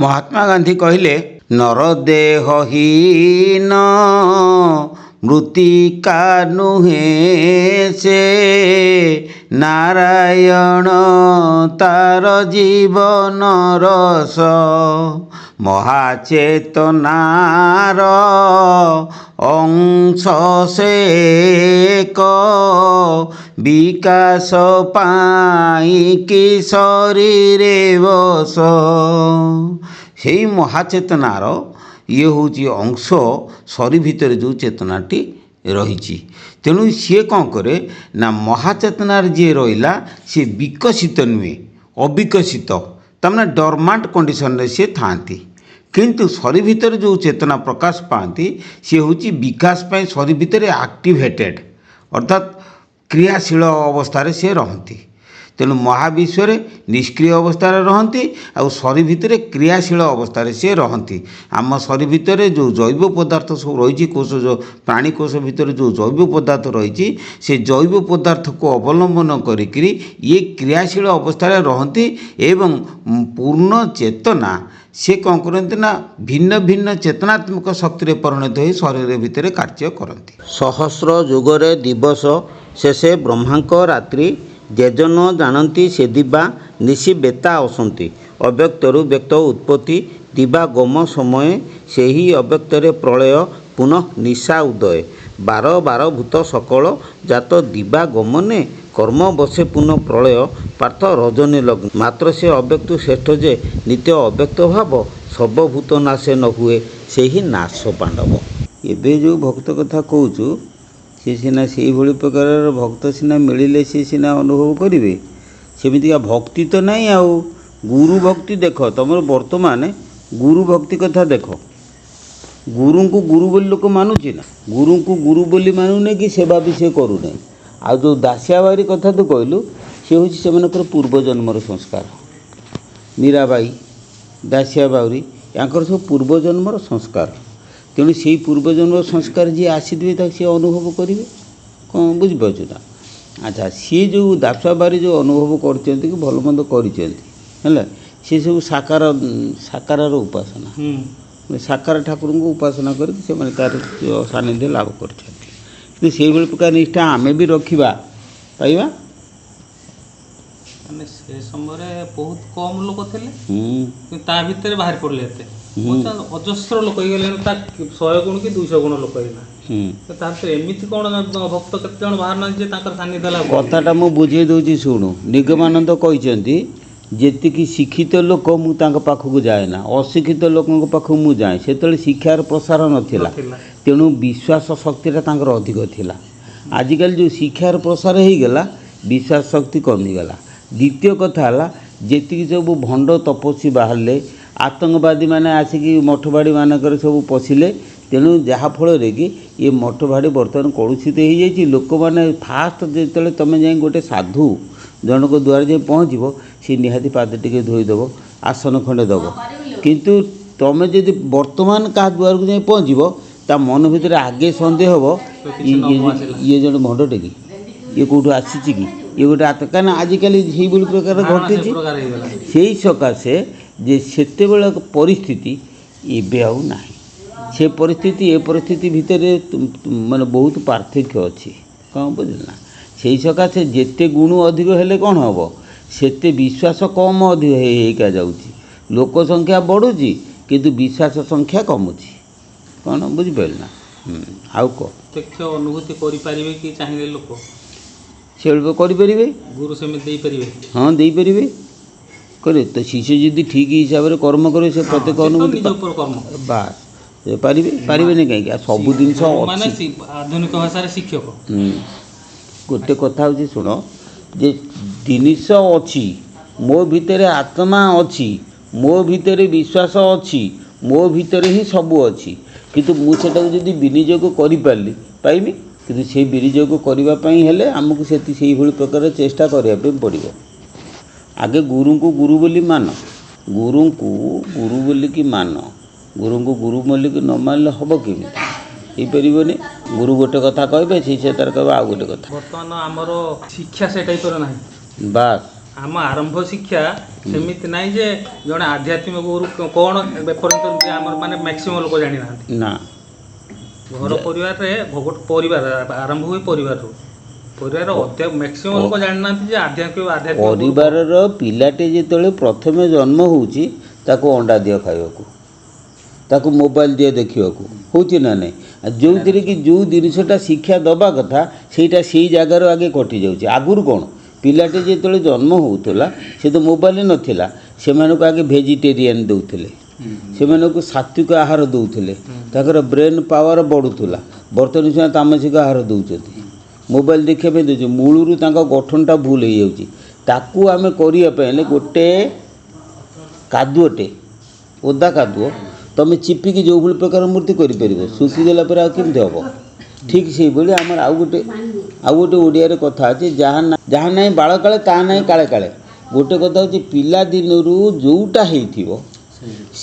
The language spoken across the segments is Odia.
महात्मा गांधी कहले नरदेहहीन मृत्तिका नुहे से नारायण तार जीवन रस महाचेतनार अंश से विकास पाई कि शरीर बस से महाचेतनार ये हूँ अंश शरीर भितर जो चेतनाटी रही तेणु सी कौन करे ना महाचेतनार जी रहा सी विकसित नुहे अविकसित तमने डरमांट कंडीशन सी था किंतु शरीर भितर जो चेतना प्रकाश पाती सी हूँ विकास पाई शरीर भितर एक्टिवेटेड अर्थात क्रियाशील अवस्था सी रहती तेणु महाविश्व निष्क्रिय अवस्था रहती आ शरीर भितर क्रियाशील अवस्था सी रहती आम शरीर भितर जो जैव पदार्थ सब रही कोष जो प्राणी कोष भितर जो जैव पदार्थ रही से जैव पदार्थ को अवलंबन करी ये क्रियाशील अवस्था रहती एवं पूर्ण चेतना से कौन करते ना भिन्न भिन्न चेतनात्मक शक्ति परिणत हो शरीर भितर कार्य करती। सहस्र युगरे दिवस शेषे ब्रह्मांक रात्रि जेजन जानती से दिवा निशी बेता असंती अव्यक्तरु व्यक्त उत्पत्ति दिवा गम समय से ही अव्यक्तरे प्रलय पुनः निशा उदय बार बार भूत सकल जात दिवा गमने कर्म बसे पुनः प्रलय पार्थ रजनी लग्न मात्र से अव्यक्त श्रेष्ठ जे नित्य अव्यक्त भाव सर्वभूत नाशे न हुए से ही नाश पांडव। एबे जो भक्त कथा कहूँ सी सीना से प्रकार भक्त सीना मिले सी सीना अनुभव करेंगे सेमितिका भक्ति तो नहीं आउ गुरु भक्ति देख तुम वर्तमान गुरु भक्ति कथा देख गुरु को गुरु बोली लोक मानुची ना गुरु को गुरु बोली मानुने कि सेवा भी से करूना आ जो दासियाबारी कथा तो कहलु सी हूँ से पूर्वजन्मर संस्कार मीराबाई दासिया बाउरी यांकर सब पूर्वजन्मर संस्कार तेणु से पूर्वजन्म संस्कार जी आसीथे सी अनुभव करेंगे कौन बुझीपार ना अच्छा सी जो दासुआबारी जो अनुभव कर भल मंद कर सी सब साकार साकार उपासना साकार ठाकुर को उपासना करके तार सानिध्य लाभ कर प्रकार निष्ठा आम भी रखा पाइबा से समय बहुत कम लोग थे भितर बाहर पड़े अजस्र लोक हो 100 गुण कि 200 गुण लोक एमती कौन भक्त केत बाहर ना सानिध्य लाभ कथाटा मुझे बुझे दूसरी शुणु निगमानंद कहते जी शिक्षित लोक मुझे पाखक जाए ना अशिक्षित लोक पाखक मुझे जाए से शिक्षार प्रसार नाला तेणु विश्वास शक्तिटा अधिक थिला आजिकल जो शिक्षार प्रसार हो गला विश्वास शक्ति कमीगला द्वितीय कथा जी सब भंड तपस्वी बाहर आतंकवादी मैंने आसिक मठबाड़ी मानक सब पशिले तेणु जहाँफल कि ये मठबाड़ी बर्तमान कलुषित हो जाए लोक मैंने फास्ट जो तुम जाए गोटे साधु जनक द्वार जाए पहुँचब सी निहाती पाद टे धोईदेव आसन खंडे दब किंतु तुम जदि वर्तमान क्या द्वार को जाए पहुँचब ता मन भितर आगे सन्देह हम ये जन भंडटे कि ये कौटू आसी कि ये गोटे कहीं आजिकल से प्रकार घटी से सकाशे जे सेते परिस्थिति एबे आउ नाही से परिस्थिति ए परिस्थिति भितर माने बहुत पार्थक्य अच्छी कौन बुझना से सकाशे जेते गुण अधिक हेले कौन हम सेते विश्वास कम अधिक होगा जाऊँगी लोक संख्या बढ़ुची किंतु विश्वास संख्या कमुची कौन बुझिपार ना आउ प्रत्यक्ष अनुभूति करें कि चाहिए लोक से करें गुरु सेमती हाँ दे पारे करे तो शिष्य जदि ठीक हिसाब से कर्म करे से प्रत्येक अनुभूति बास पारे नहीं कहीं सब जिन आधुनिक भाषा शिक्षक गोटे कथा हूँ शुण जे जिनिस अच्छी मो भितर आत्मा अच्छी मो भितर विश्वास अच्छी मो भितर ही सबू अच्छी किंतु मुझे जदि विनियोग करी पाइबी किंतु से विनियोग करने आमको से प्रकार चेष्टा करने पड़ो आगे गुरु को गुरु बोली मान गुरु को गुरु बोली कि मान गुरु को गुरु बोली कि न मानले हम केमी हो पारे गुरु गोटे कथा कहे से तार कह आ गोटे कथा बर्तमान आमर शिक्षा से टाइप ना बास ଆମ ଆରମ୍ଭ ଶିକ୍ଷା ସେମିତି ନାହିଁ ଯେ ଜଣେ ଆଧ୍ୟାତ୍ମିକ ଗୁରୁ କ'ଣ ଏପର୍ଯ୍ୟନ୍ତ ଆମର ମାନେ ମ୍ୟାକ୍ସିମମ୍ ଲୋକ ଜାଣିନାହାନ୍ତି। ନା ଘର ପରିବାରରେ ଗୋଟେ ପରିବାର ଆରମ୍ଭ ହୁଏ ପରିବାରରୁ। ପରିବାର ମ୍ୟାକ୍ସିମମ୍ ଲୋକ ଜାଣିନାହାନ୍ତି ଯେ ଆଧ୍ୟାତ୍ମିକ ପରିବାରର ପିଲାଟି ଯେତେବେଳେ ପ୍ରଥମେ ଜନ୍ମ ହେଉଛି ତାକୁ ଅଣ୍ଡା ଦିଅ ଖାଇବାକୁ, ତାକୁ ମୋବାଇଲ ଦିଅ ଦେଖିବାକୁ, ହେଉଛି ନା ନାହିଁ? ଯେଉଁଥିରେ କି ଯେଉଁ ଜିନିଷଟା ଶିକ୍ଷା ଦେବା କଥା ସେଇଟା ସେଇ ଜାଗାରୁ ଆଗେ କଟିଯାଉଛି। ଆଗରୁ କ'ଣ ପିଲାଟି ଯେତେବେଳେ ଜନ୍ମ ହେଉଥିଲା ସେ ତ ମୋବାଇଲ ନଥିଲା, ସେମାନଙ୍କୁ ଆଗେ ଭେଜିଟେରିଆନ୍ ଦେଉଥିଲେ, ସେମାନଙ୍କୁ ସାତ୍ଵିକ ଆହାର ଦେଉଥିଲେ, ତାଙ୍କର ବ୍ରେନ୍ ପାୱାର ବଢ଼ୁଥିଲା। ବର୍ତ୍ତମାନ ସେମାନେ ତାମସିକ ଆହାର ଦେଉଛନ୍ତି, ମୋବାଇଲ ଦେଖିବା ପାଇଁ ଦେଉଛନ୍ତି, ମୂଳରୁ ତାଙ୍କ ଗଠନଟା ଭୁଲ ହେଇଯାଉଛି। ତାକୁ ଆମେ କରିବା ପାଇଁ ହେଲେ ଗୋଟେ କାଦୁଅଟେ, ଓଦା କାଦୁଅ ତୁମେ ଚିପିକି ଯେଉଁଭଳି ପ୍ରକାର ମୂର୍ତ୍ତି କରିପାରିବ, ଶୁଖିଗଲା ପରେ ଆଉ କେମିତି ହେବ? ଠିକ୍ ସେଇଭଳି ଆମର ଆଉ ଗୋଟେ ଓଡ଼ିଆରେ କଥା ଅଛି, ଯାହା ନାହିଁ ବାଳ କାଳେ ତାହା ନାହିଁ କାଳେ କାଳେ। ଗୋଟେ କଥା ହେଉଛି ପିଲାଦିନରୁ ଯେଉଁଟା ହେଇଥିବ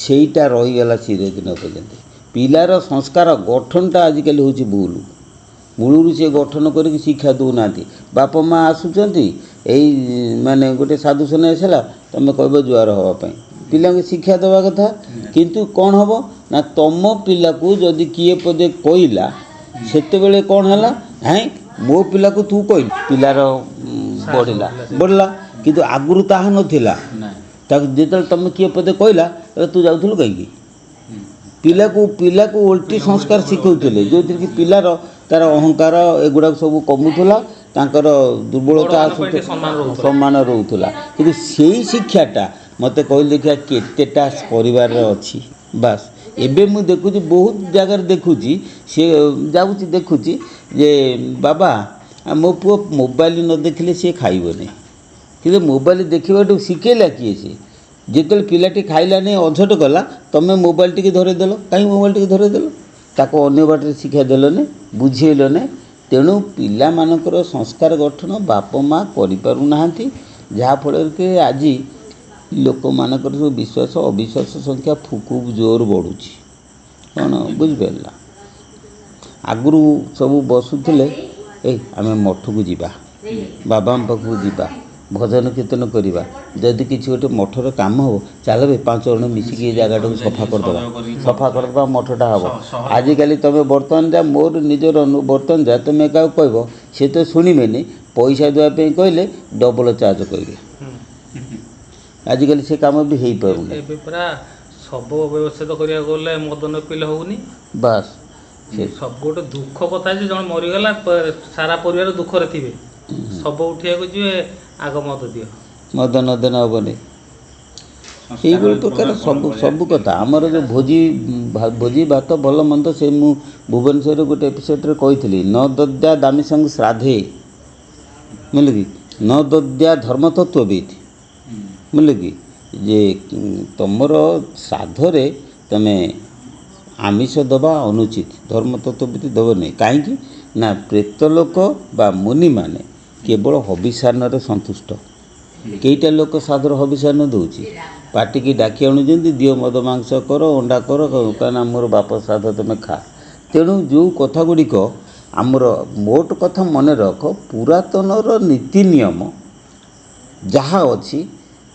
ସେଇଟା ରହିଗଲା ଚିରଦିନ ପର୍ଯ୍ୟନ୍ତ। ପିଲାର ସଂସ୍କାର ଗଠନଟା ଆଜିକାଲି ହେଉଛି ଭୁଲ, ମୂଳରୁ ସେ ଗଠନ କରିକି ଶିକ୍ଷା ଦେଉନାହାନ୍ତି। ବାପା ମା ଆସୁଛନ୍ତି ଏଇ ମାନେ ଗୋଟେ ସାଧୁ ସନ୍ନ୍ୟାସୀ ହେଲା, ତୁମେ କହିବ ଜୁହାର ହେବା ପାଇଁ, ପିଲାଙ୍କୁ ଶିକ୍ଷା ଦେବା କଥା। କିନ୍ତୁ କ'ଣ ହେବ ନା ତୁମ ପିଲାକୁ ଯଦି କିଏ ପଦେ କହିଲା ସେତେବେଳେ କ'ଣ ହେଲା, ହାଇଁ ମୋ ପିଲାକୁ ତୁ କହିଲୁ, ପିଲାର ବଢ଼ିଲା। କିନ୍ତୁ ଆଗରୁ ତାହା ନଥିଲା। ତାକୁ ଯେତେବେଳେ ତୁମେ କିଏ ପଦେ କହିଲା ତୁ ଯାଉଥିଲୁ କାହିଁକି? ପିଲାକୁ ଓଲଟି ସଂସ୍କାର ଶିଖାଉଥିଲେ, ଯେଉଁଥିରେ କି ପିଲାର ତାର ଅହଙ୍କାର ଏଗୁଡ଼ାକ ସବୁ କମୁଥିଲା, ତାଙ୍କର ଦୁର୍ବଳତା ସମ୍ମାନ ରହୁଥିଲା। କିନ୍ତୁ ସେଇ ଶିକ୍ଷାଟା ମୋତେ କହିଲେ ଦେଖିବା କେତେଟା ପରିବାରରେ ଅଛି। ବାସ୍ ଏବେ ମୁଁ ଦେଖୁଛି ବହୁତ ଜାଗାରେ ଦେଖୁଛି, ସେ ଯାଉଛି ଦେଖୁଛି ଯେ ବାବା ମୋ ପୁଅ ମୋବାଇଲ ନ ଦେଖିଲେ ସିଏ ଖାଇବନି। କିନ୍ତୁ ମୋବାଇଲ ଦେଖିବାଠୁ ଶିଖେଇଲା କିଏ? ସେ ଯେତେବେଳେ ପିଲାଟି ଖାଇଲାନି ଅଝଟ କଲା, ତୁମେ ମୋବାଇଲ ଟିକେ ଧରେଇଦେଲ, କାହିଁକି ମୋବାଇଲ ଟିକେ ଧରେଇଦେଲ? ତାକୁ ଅନ୍ୟ ବାଟରେ ଶିକ୍ଷା ଦେଲନି, ବୁଝେଇଲନି। ତେଣୁ ପିଲାମାନଙ୍କର ସଂସ୍କାର ଗଠନ ବାପା ମା କରିପାରୁନାହାନ୍ତି, ଯାହାଫଳରେ କି ଆଜି ଲୋକମାନଙ୍କର ସବୁ ବିଶ୍ୱାସ ଅବିଶ୍ୱାସ ସଂଖ୍ୟା ଖୁବ୍ ଜୋର ବଢ଼ୁଛି। କ'ଣ ବୁଝିପାରିଲା? ଆଗରୁ ସବୁ ବସୁଥିଲେ, ଆମେ ମଠକୁ ଯିବା, ବାବାଙ୍କ ପାଖକୁ ଯିବା, ଭଜନ କୀର୍ତ୍ତନ କରିବା, ଯଦି କିଛି ଗୋଟେ ମଠର କାମ ହେବ ଚାଲ 5 ଜଣ ମିଶିକି ଏ ଜାଗାଟାକୁ ସଫା କରିଦେବା, ମଠଟା ହେବ। ଆଜିକାଲି ତୁମେ ବର୍ତ୍ତମାନ ଯା, ମୋର ନିଜର ବର୍ତ୍ତମାନ ଯା, ତୁମେ କାହାକୁ କହିବ ସେ ତ ଶୁଣିବେନି, ପଇସା ଦେବା ପାଇଁ କହିଲେ ଡବଲ ଚାର୍ଜ କରିବେ। ଆଜିକାଲି ସେ କାମ ବି ହେଇପାରୁନି। ଏବେ ପୁରା ସବୁ ବ୍ୟବସ୍ଥିତ କରିବାକୁ ଗଲେ ମଦ ନ ପିଇଲେ ହେଉନି। ବାସ୍ ସବୁ ଗୋଟେ ଦୁଃଖ କଥା ଯେ ଜଣେ ମରିଗଲା ସାରା ପରିବାର ଦୁଃଖରେ ଥିବେ, ସବୁ ଉଠିବାକୁ ଯିବେ, ଆଗ ମଦ ଦିଅ, ମଦ ନ ଦେଲେ ହେବନି। এইଭଳି ପ୍ରକାର ସବୁ କଥା ଆମର ଯେଉଁ ଭୋଜି ଭାତ ଭଲ ମନ୍ଦ, ସେ ମୁଁ ଭୁବନେଶ୍ୱରରେ ଗୋଟେ ଏପିସୋଡ଼ରେ କହିଥିଲି, ନ ଦଦ୍ୟା ଦାମୀ ସଙ୍ଗ ଶ୍ରାଦ୍ଧେ, ବୁଝିଲେ କି, ନ ଦଦ୍ୟା ଧର୍ମତତ୍ତ୍ୱବିତ୍, ବୁଝିଲେ କି, ଯେ ତୁମର ଶ୍ରାଦ୍ଧରେ ତୁମେ ଆମିଷ ଦେବା ଅନୁଚିତ, ଧର୍ମତତ୍ତ୍ୱବିତ୍ ଦେବନି। କାହିଁକି ନା ପ୍ରେତ ଲୋକ ବା ମୁନିମାନେ କେବଳ ହବିଷାନ୍ନରେ ସନ୍ତୁଷ୍ଟ। କେଇଟା ଲୋକ ଶ୍ରାଦ୍ଧର ହବିଷାନ୍ନ ଦେଉଛି? ପାଟିକି ଡାକି ଆଣୁଛନ୍ତି, ଦିଅ ମଦ ମାଂସ କର, ଅଣ୍ଡା କର, କାହିଁକିନା ମୋର ବାପ ଶ୍ରାଦ୍ଧ ତୁମେ ଖା। ତେଣୁ ଯେଉଁ କଥା ଗୁଡ଼ିକ ଆମର ମୋଟ କଥା ମନେ ରଖ, ପୁରାତନର ନୀତି ନିୟମ ଯାହା ଅଛି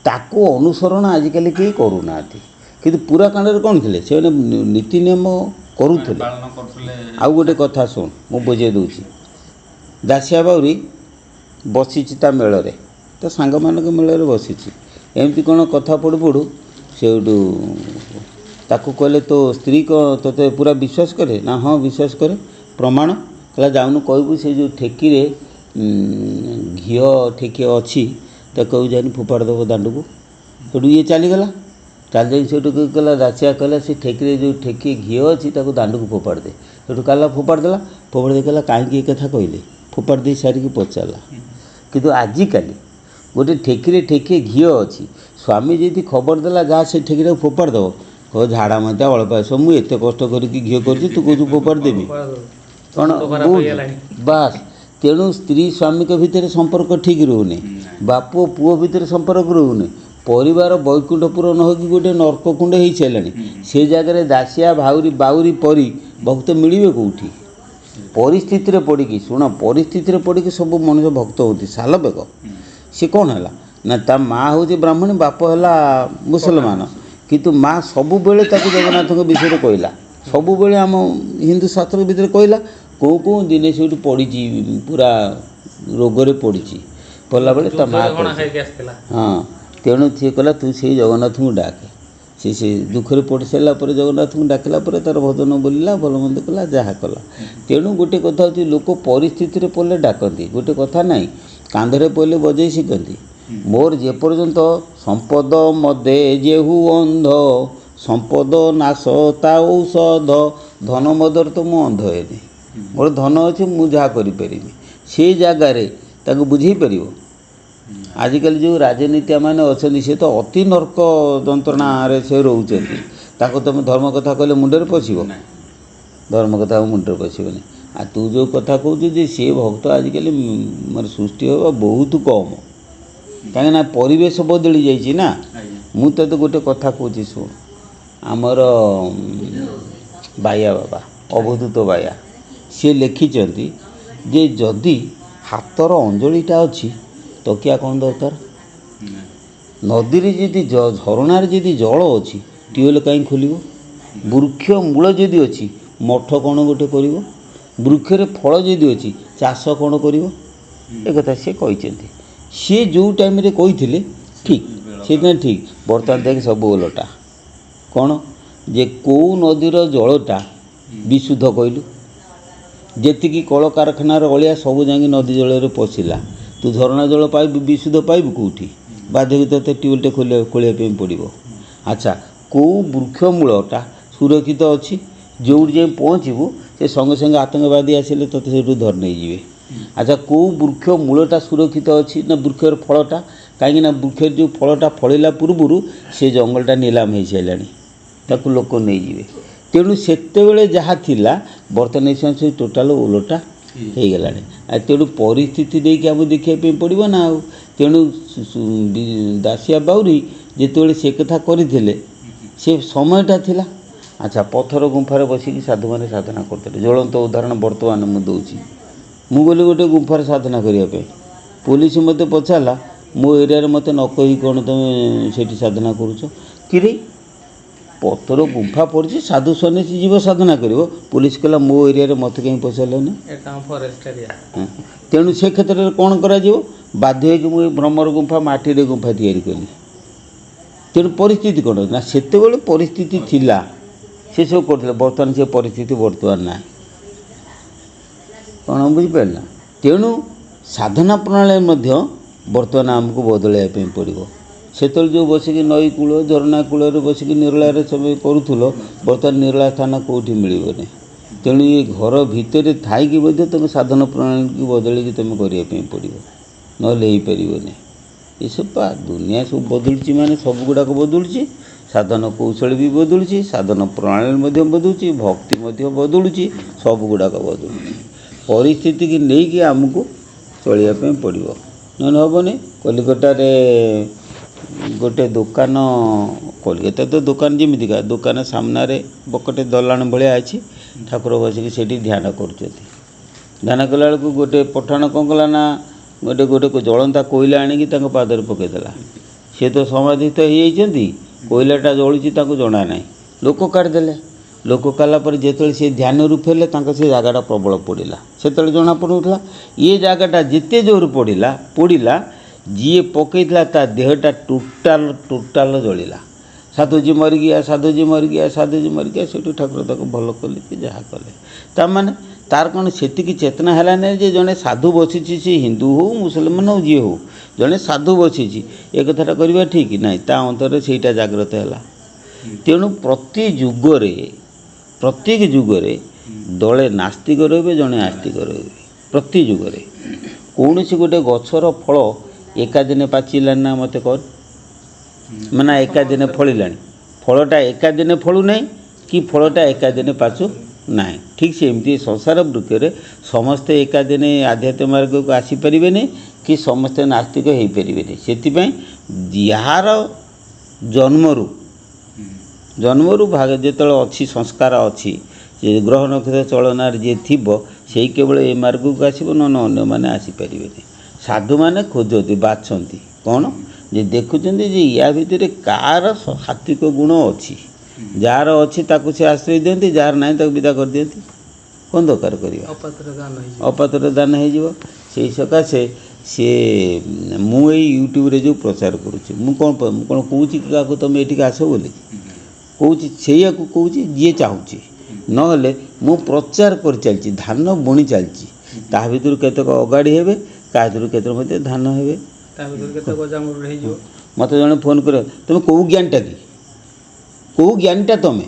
ତାକୁ ଅନୁସରଣ ଆଜିକାଲି କେହି କରୁନାହାନ୍ତି। କିନ୍ତୁ ପୁରାକାଳରେ କ'ଣ ଥିଲେ, ସେମାନେ ନୀତି ନିୟମ କରୁଥିଲେ। ଆଉ ଗୋଟେ କଥା ଶୁଣ, ମୁଁ ବୁଝେଇ ଦେଉଛି। ଦାସିଆ ବାଉରୀ ବସିଛି ତା ମେଳରେ, ତା ସାଙ୍ଗମାନଙ୍କ ମେଳରେ ବସିଛି, ଏମିତି କ'ଣ କଥା ପଡ଼ୁ ସେଉଠୁ ତାକୁ କହିଲେ ତୋ ସ୍ତ୍ରୀ କ'ଣ ତୋତେ ପୁରା ବିଶ୍ୱାସ କରେ? ନା ହଁ ବିଶ୍ୱାସ କରେ। ପ୍ରମାଣ? କହିଲା ଯାଉନୁ କହିବୁ ସେ ଯେଉଁ ଠେକିରେ ଘିଅ ଠେକିଏ ଅଛି ତାକୁ କହିବୁ ଯାଇନି ଫୋପାଡ଼ି ଦେବ ଦାଣ୍ଡକୁ। ସେଠୁ ଇଏ ଚାଲିଗଲା, ଚାଲିଯାଇ ସେଠୁ କହିଲା, ଦାସିଆ କହିଲା ସେ ଠେକିରେ ଯେଉଁ ଠେକିଏ ଘିଅ ଅଛି ତାକୁ ଦାଣ୍ଡକୁ ଫୋପାଡ଼ି ଦେ। ସେଠୁ କାଲା ଫୋପାଡ଼ି ଦେଲା, ଫୋପାଡ଼ି ଦେଇ କହିଲା କାହିଁକି ଏ କଥା କହିଲେ? ଫୋପାଡ଼ି ଦେଇ ସାରିକି ପଚାରିଲା। କିନ୍ତୁ ଆଜିକାଲି ଗୋଟେ ଠେକିରେ ଠେକିଏ ଘିଅ ଅଛି, ସ୍ୱାମୀ ଯଦି ଖବର ଦେଲା ଯାହା ସେ ଠେକିଟାକୁ ଫୋପାଡ଼ି ଦେବ, କହିବ ଝାଡ଼ା ମାତା ଅଳ୍ପ ଆସ, ମୁଁ ଏତେ କଷ୍ଟ କରିକି ଘିଅ କରିଛି ତୁ କହୁଛୁ ଫୋପାଡ଼ି ଦେବି? କ'ଣ ବାସ୍। ତେଣୁ ସ୍ତ୍ରୀ ସ୍ୱାମୀଙ୍କ ଭିତରେ ସମ୍ପର୍କ ଠିକ୍ ରହୁନି, ବାପ ପୁଅ ଭିତରେ ସମ୍ପର୍କ ରହୁନି, ପରିବାର ବୈକୁଣ୍ଠପୁର ନ ହୋଇକି ଗୋଟେ ନର୍କକୁଣ୍ଡ ହେଇସାରିଲାଣି। ସେ ଜାଗାରେ ଦାସିଆ ବାଉରୀ ପରି ଭକ୍ତ ମିଳିବେ କେଉଁଠି? ପରିସ୍ଥିତିରେ ପଡ଼ିକି, ଶୁଣ, ପରିସ୍ଥିତିରେ ପଡ଼ିକି ସବୁ ମଣିଷ ଭକ୍ତ ହୁଅନ୍ତି। ଶାଲବେଗ ସେ କ'ଣ ହେଲା ନା ତା ମାଆ ହେଉଛି ବ୍ରାହ୍ମଣୀ, ବାପ ହେଲା ମୁସଲମାନ, କିନ୍ତୁ ମାଆ ସବୁବେଳେ ତାକୁ ଜଗନ୍ନାଥଙ୍କ ବିଷୟରେ କହିଲା, ସବୁବେଳେ ଆମ ହିନ୍ଦୁ ଶାସ୍ତ୍ର ଭିତରେ କହିଲା। କେଉଁ ଦିନେ ସେଇଠୁ ପଡ଼ିଛି, ପୁରା ରୋଗରେ ପଡ଼ିଛି, ପଡ଼ିଲା ବେଳେ ତା ମାଆ ହଁ, ତେଣୁ ସିଏ କହିଲା ତୁ ସେଇ ଜଗନ୍ନାଥଙ୍କୁ ଡାକେ। ସେ ଦୁଃଖରେ ପଡ଼ି ସାରିଲା ପରେ ଜଗନ୍ନାଥଙ୍କୁ ଡାକିଲା ପରେ ତା'ର ଭଜନ ବୋଲିଲା, ଭଲ ମନ୍ଦ କଲା, ଯାହା କଲା। ତେଣୁ ଗୋଟେ କଥା ହେଉଛି, ଲୋକ ପରିସ୍ଥିତିରେ ପଡ଼ିଲେ ଡାକନ୍ତି, ଗୋଟେ କଥା ନାହିଁ କାନ୍ଧରେ ପଡ଼ିଲେ ବଜେଇ ଶିଖନ୍ତି। ମୋର ଯେପର୍ଯ୍ୟନ୍ତ ସମ୍ପଦ ମଦେ ଯେହୁ ଅନ୍ଧ, ସମ୍ପଦ ନାଶ ତା ଔଷଧ, ଧନ ମଦରେ ତ ମୁଁ ଅନ୍ଧ ହେନି। ମୋର ଧନ ଅଛି, ମୁଁ ଯାହା କରିପାରିବି। ସେଇ ଜାଗାରେ ତାକୁ ବୁଝେଇ ପାରିବ? ଆଜିକାଲି ଯେଉଁ ରାଜନୀତିମାନେ ଅଛନ୍ତି, ସେ ତ ଅତି ନର୍କ ଯନ୍ତ୍ରଣାରେ ସେ ରହୁଛନ୍ତି। ତାକୁ ତୁମେ ଧର୍ମ କଥା କହିଲେ ମୁଣ୍ଡରେ ପଶିବ? ଧର୍ମ କଥା ଆଉ ମୁଣ୍ଡରେ ପଶିବନି। ଆଉ ତୁ ଯେଉଁ କଥା କହୁଛୁ ଯେ ସେ ଭକ୍ତ ଆଜିକାଲି ମାନେ ସୃଷ୍ଟି ହେବା ବହୁତ କମ୍, କାହିଁକିନା ପରିବେଶ ବଦଳି ଯାଇଛି ନା। ମୁଁ ତତେ ଗୋଟେ କଥା କହୁଛି ଶୁଣ, ଆମର ବାୟା ବାବା ଅବଧୂତ ବାୟା ସିଏ ଲେଖିଛନ୍ତି ଯେ ଯଦି ହାତର ଅଞ୍ଜଳିଟା ଅଛି, ତକିଆ କ'ଣ ଦରକାର? ନଦୀରେ ଯଦି ଝରଣାରେ ଯଦି ଜଳ ଅଛି, ଟ୍ୟୁବୱେଲ୍ କାହିଁ ଖୋଲିବ? ବୃକ୍ଷ ମୂଳ ଯଦି ଅଛି, ମଠ କ'ଣ ଗୋଟେ କରିବ? ବୃକ୍ଷରେ ଫଳ ଯଦି ଅଛି, ଚାଷ କ'ଣ କରିବ? ଏକଥା ସେ କହିଛନ୍ତି। ସିଏ ଯେଉଁ ଟାଇମ୍ରେ କହିଥିଲେ ଠିକ୍, ସେଇଥିପାଇଁ ଠିକ୍। ବର୍ତ୍ତମାନ ଦେଖି ସବୁ ଓଲଟା। କ'ଣ ଯେ କେଉଁ ନଦୀର ଜଳଟା ବିଶୁଦ୍ଧ କହିଲୁ? ଯେତିକି କଳକାରଖାନାର ଅଳିଆ ସବୁ ଯାଇକି ନଦୀ ଜଳରେ ପଶିଲା। ତୁ ଝରଣା ଜଳ ପାଇବୁ, ବିଶୁଦ୍ଧ ପାଇବୁ କେଉଁଠି? ବାଧ୍ୟ ହୋଇ ତୋତେ ଟ୍ୟୁବୱେଲ୍ଟେ ଖୋଳିବା ପାଇଁ ପଡ଼ିବ। ଆଚ୍ଛା, କେଉଁ ବୃକ୍ଷ ମୂଳଟା ସୁରକ୍ଷିତ ଅଛି? ଯେଉଁଠି ଯାଇ ପହଞ୍ଚିବୁ, ସେ ସଙ୍ଗେ ସଙ୍ଗେ ଆତଙ୍କବାଦୀ ଆସିଲେ ତୋତେ ସେଇଠୁ ଧରି ନେଇଯିବେ। ଆଚ୍ଛା, କେଉଁ ବୃକ୍ଷ ମୂଳଟା ସୁରକ୍ଷିତ ଅଛି? ନା ବୃକ୍ଷର ଫଳଟା। କାହିଁକିନା ବୃକ୍ଷରେ ଯେଉଁ ଫଳଟା ଫଳିଲା ପୂର୍ବରୁ ସେ ଜଙ୍ଗଲଟା ନିଲାମ ହୋଇସାରିଲାଣି, ତାକୁ ଲୋକ ନେଇଯିବେ। ତେଣୁ ସେତେବେଳେ ଯାହା ଥିଲା, ବର୍ତ୍ତମାନ ଏ ସେ ଟୋଟାଲ ଓଲଟା ହେଇଗଲାଣି। ଆଉ ତେଣୁ ପରିସ୍ଥିତି ଦେଇକି ଆମକୁ ଦେଖିବା ପାଇଁ ପଡ଼ିବ ନା ଆଉ। ତେଣୁ ଦାସିଆ ବାଉରୀ ଯେତେବେଳେ ସେ କଥା କରିଥିଲେ, ସେ ସମୟଟା ଥିଲା। ଆଚ୍ଛା, ପଥର ଗୁମ୍ଫାରେ ବସିକି ସାଧୁମାନେ ସାଧନା କରୁଥିଲେ। ଜ୍ୱଳନ୍ତ ଉଦାହରଣ ବର୍ତ୍ତମାନ ମୁଁ ଦେଉଛି। ମୁଁ ଗଲି ଗୋଟେ ଗୁମ୍ଫାରେ ସାଧନା କରିବା ପାଇଁ, ପୋଲିସ ମୋତେ ପଚାରିଲା, ମୋ ଏରିଆରେ ମୋତେ ନ କହି କ'ଣ ତୁମେ ସେଇଠି ସାଧନା କରୁଛ? କିରେ, ପଥର ଗୁମ୍ଫା ପଡ଼ିଛି, ସାଧୁ ସନ୍ନ୍ୟାସୀ ଯିବ ସାଧନା କରିବ, ପୋଲିସ କହିଲା ମୋ ଏରିଆରେ ମୋତେ କାହିଁ ପଚାରିଲନି? ତେଣୁ ସେ କ୍ଷେତ୍ରରେ କ'ଣ କରାଯିବ? ବାଧ୍ୟ ହୋଇକି ମୁଁ ଭ୍ରମର ଗୁମ୍ଫା, ମାଟିରେ ଗୁମ୍ଫା ତିଆରି କଲି। ତେଣୁ ପରିସ୍ଥିତି କ'ଣ ନା, ସେତେବେଳେ ପରିସ୍ଥିତି ଥିଲା, ସେସବୁ କରୁଥିଲେ। ବର୍ତ୍ତମାନ ସେ ପରିସ୍ଥିତି ବର୍ତ୍ତମାନ ନାହିଁ। କ'ଣ ବୁଝିପାରିଲ? ତେଣୁ ସାଧନା ପ୍ରଣାଳୀ ମଧ୍ୟ ବର୍ତ୍ତମାନ ଆମକୁ ବଦଳାଇବା ପାଇଁ ପଡ଼ିବ। ସେତେବେଳେ ଯେଉଁ ବସିକି ନଈ କୂଳ, ଝରଣା କୂଳରେ ବସିକି ନିରୋଳାରେ ସବୁ କରୁଥିଲ, ବର୍ତ୍ତମାନ ନିରୋଳା ସ୍ଥାନ କେଉଁଠି ମିଳିବନି। ତେଣୁ ଏ ଘର ଭିତରେ ଥାଇକି ମଧ୍ୟ ତୁମେ ସାଧନ ପ୍ରଣାଳୀକୁ ବଦଳେଇକି ତୁମେ କରିବା ପାଇଁ ପଡ଼ିବ, ନହେଲେ ହେଇପାରିବନି। ଏସବୁ ପା ଦୁନିଆ ସବୁ ବଦଳୁଛି, ମାନେ ସବୁଗୁଡ଼ାକ ବଦଳୁଛି। ସାଧନ କୌଶଳ ବି ବଦଳୁଛି, ସାଧନ ପ୍ରଣାଳୀ ମଧ୍ୟ ବଦଳୁଛି, ଭକ୍ତି ମଧ୍ୟ ବଦଳୁଛି, ସବୁଗୁଡ଼ାକ ବଦଳୁଛି। ପରିସ୍ଥିତିକି ନେଇକି ଆମକୁ ଚଳିବା ପାଇଁ ପଡ଼ିବ, ନହେଲେ ହେବନି। କଲିକତାରେ ଗୋଟେ ଦୋକାନ, କଲିକତା ତ ଦୋକାନ ଯେମିତିକା, ଦୋକାନ ସାମ୍ନାରେ ବକଟେ ଦଲାଣ ଭଳିଆ ଅଛି, ଠାକୁର ବସିକି ସେଇଠି ଧ୍ୟାନ କରୁଛନ୍ତି। ଧ୍ୟାନ କଲାବେଳକୁ ଗୋଟେ ପଠାଣ କ'ଣ କଲା ନା, ଗୋଟେ ଜଳନ୍ତା କୋଇଲା ଆଣିକି ତାଙ୍କ ପାଦରେ ପକାଇଦେଲା। ସେ ତ ସମାଧିତ ହେଇଯାଇଛନ୍ତି, କୋଇଲାଟା ଜଳୁଛି ତାଙ୍କୁ ଜଣା ନାହିଁ। ଲୋକ କାଢ଼ିଦେଲେ। ଲୋକ କାଢ଼ିଲା ପରେ ଯେତେବେଳେ ସେ ଧ୍ୟାନରୁ ଫେରିଲେ, ତାଙ୍କ ସେ ଜାଗାଟା ପ୍ରବଳ ପୋଡ଼ିଲା। ସେତେବେଳେ ଜଣାପଡ଼ୁଥିଲା। ଏ ଜାଗାଟା ଯେତେ ଜୋର ପୋଡ଼ିଲା, ଯିଏ ପକାଇଥିଲା ତା ଦେହଟା ଟୋଟାଲ ଜଳିଲା। ସାଧୁଜୀ ମରିଗିଆ, ସାଧୁଜୀ ମରିଗିଆ, ସାଧୁଜୀ ମରିଗିଆ। ସେଇଠୁ ଠାକୁର ତାକୁ ଭଲ କଲେ କି ଯାହା କଲେ। ତା'ମାନେ ତାର କ'ଣ ସେତିକି ଚେତନା ହେଲା ନାହିଁ ଯେ ଜଣେ ସାଧୁ ବସିଛି, ସେ ହିନ୍ଦୁ ହେଉ ମୁସଲମାନ ହେଉ ଯିଏ ହେଉ, ଜଣେ ସାଧୁ ବସିଛି, ଏ କଥାଟା କରିବା ଠିକ୍ ନାହିଁ। ତା ଅନ୍ତରରେ ସେଇଟା ଜାଗ୍ରତ ହେଲା। ତେଣୁ ପ୍ରତ୍ୟେକ ଯୁଗରେ ଦଳେ ନାସ୍ତିକ ରହିବେ, ଜଣେ ଆସ୍ତିକ ରହିବେ। ପ୍ରତି ଯୁଗରେ କୌଣସି ଗୋଟେ ଗଛର ଫଳ ଏକା ଦିନେ ପାଚିଲାଣି ନା ମୋତେ କହ, ମାନେ ଏକା ଦିନେ ଫଳିଲାଣି। ଫଳଟା ଏକା ଦିନେ ଫଳୁ ନାହିଁ, କି ଫଳଟା ଏକା ଦିନେ ପାଚୁ ନାହିଁ। ଠିକ୍ ସେମିତି ସଂସାର ବୃକ୍ଷରେ ସମସ୍ତେ ଏକା ଦିନେ ଆଧ୍ୟାତ୍ମିକ ମାର୍ଗକୁ ଆସିପାରିବେନି, କି ସମସ୍ତେ ନାସ୍ତିକ ହେଇପାରିବେନି। ସେଥିପାଇଁ ଯାହାର ଜନ୍ମରୁ ଭାଗ ଯେତେବେଳେ ଅଛି, ସଂସ୍କାର ଅଛି, ଯେ ଗ୍ରହ ନକ୍ଷତ୍ର ଚଳନାରେ ଯିଏ ଥିବ, ସେଇ କେବଳ ଏ ମାର୍ଗକୁ ଆସିବ, ନହେଲେ ଅନ୍ୟମାନେ ଆସିପାରିବେନି। ସାଧୁମାନେ ଖୋଜନ୍ତି, ବାଛନ୍ତି କ'ଣ ଯେ ଦେଖୁଛନ୍ତି ଯେ ୟା ଭିତରେ କାହାର ସାତ୍ଵିକ ଗୁଣ ଅଛି, ଯାହାର ଅଛି ତାକୁ ସେ ଆଶ୍ରୟ ଦିଅନ୍ତି, ଯାହାର ନାହିଁ ତାକୁ ବିଦା କରିଦିଅନ୍ତି। କ'ଣ ଦରକାର କରିବା? ଅପାତ୍ର ଦାନ ହେଇଯିବ। ସେଇ ସକାଶେ ସିଏ ମୁଁ ଏଇ ୟୁଟ୍ୟୁବରେ ଯେଉଁ ପ୍ରଚାର କରୁଛି, ମୁଁ କ'ଣ କହୁଛି କି କାହାକୁ ତୁମେ ଏଠିକି ଆସ ବୋଲି କହୁଛି, ସେଇଆକୁ କହୁଛି ଯିଏ ଚାହୁଁଛି। ନହେଲେ ମୁଁ ପ୍ରଚାର କରିଚାଲିଛି, ଧାନ ବୁଣି ଚାଲିଛି। ତା ଭିତରୁ କେତେକ ଅଗାଡ଼ି ହେବେ, କାହା ଭିତରୁ କେତେକ ମଧ୍ୟ ଧାନ ହେବେ। ମୋତେ ଜଣେ ଫୋନ୍ କରେ, ତୁମେ କେଉଁ ଜ୍ଞାନୀଟା କି, କେଉଁ ଜ୍ଞାନୀଟା ତୁମେ,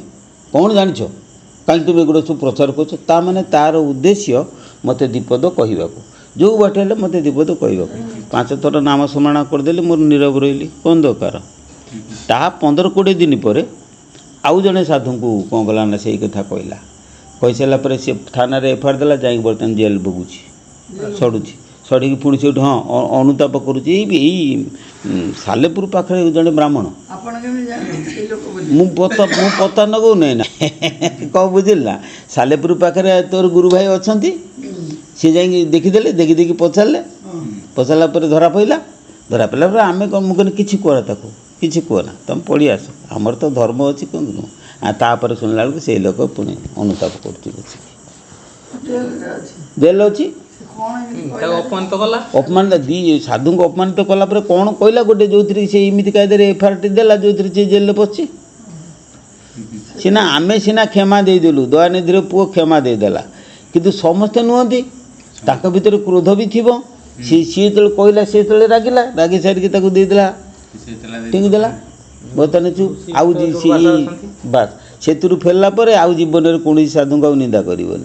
କ'ଣ ଜାଣିଛ, କାହିଁକି ତୁମେ ଏଗୁଡ଼ା ସବୁ ପ୍ରଚାର କରୁଛ? ତା ମାନେ ତା'ର ଉଦ୍ଦେଶ୍ୟ ମୋତେ ଦିପଦ କହିବାକୁ, ଯେଉଁ ବାଟ ହେଲେ ମୋତେ ଦିପଦ କହିବାକୁ। 5 ଥର ନାମ ସ୍ମରଣ କରିଦେଲି, ମୋର ନୀରବ ରହିଲି, କ'ଣ ଦରକାର? ତାହା 15-20 ଦିନ ପରେ ଆଉ ଜଣେ ସାଧୁଙ୍କୁ କ'ଣ କଲା ନା ସେଇ କଥା କହିଲା। କହିସାରିଲା ପରେ ସେ ଥାନାରେ ଏଫଆଇଆର ଦେଲା, ଯାଇକି ବର୍ତ୍ତମାନ ଜେଲ୍ ଭୋଗୁଛି, ସଢ଼ୁଛି। ସଢ଼ିକି ପୁଣି ସେଇଠୁ ଅନୁତାପ କରୁଛି। ଏଇ ସାଲେପୁର ପାଖରେ ଜଣେ ବ୍ରାହ୍ମଣ, ମୁଁ ପତା ନଗଉ ନାହିଁ ନା କ'ଣ ବୁଝିଲି ନା, ସାଲେପୁର ପାଖରେ ତୋର ଗୁରୁ ଭାଇ ଅଛନ୍ତି, ସେ ଯାଇକି ଦେଖିଦେଲେ, ଦେଖି ପଚାରିଲେ, ପଚାରିଲା ପରେ ଧରା ପଡ଼ିଲା ପରେ ଆମେ କ'ଣ, ମୁଁ କହିଲି କିଛି କୁହ ତାକୁ, କିଛି କୁହ ନା, ତୁମେ ପଳେଇ ଆସ, ଆମର ତ ଧର୍ମ ଅଛି କ'ଣ ନୁହଁ। ତାପରେ ଶୁଣିଲା ବେଳକୁ ସେଇ ଲୋକ ପୁଣି ଅନୁତାପ କରୁଛି, ବସିକି ଜେଲ୍ ଅଛି। ଅପମାନ ସାଧୁଙ୍କୁ ଅପମାନିତ କଲା ପରେ କ'ଣ କହିଲା ଗୋଟେ, ଯେଉଁଥିରେ ସେ ଏମିତି କାୟଦାରେ ଏଫଆଇଆରଟି ଦେଲା, ଯେଉଁଥିରେ ସେ ଜେଲ୍ରେ ପଶିଛି। ଆମେ ସିନା କ୍ଷମା ଦେଇଦେଲୁ, ଦୟାନିଧିର ପୁଅ କ୍ଷମା ଦେଇଦେଲା, କିନ୍ତୁ ସମସ୍ତେ ନୁହନ୍ତି, ତାଙ୍କ ଭିତରେ କ୍ରୋଧ ବି ଥିବ। ସିଏ ଯେତେବେଳେ କହିଲା, ସେ ଯେତେବେଳେ ରାଗି ସାରିକି ତାକୁ ଦେଇଦେଲା, ଠିକ୍ ଦେଲା, ବର୍ତ୍ତମାନ ଚୁପ୍। ଆଉ ବାସ୍ ସେଥିରୁ ଫେରିଲା ପରେ ଆଉ ଜୀବନରେ କୌଣସି ସାଧୁଙ୍କୁ ଆଉ ନିନ୍ଦା କରିବନି।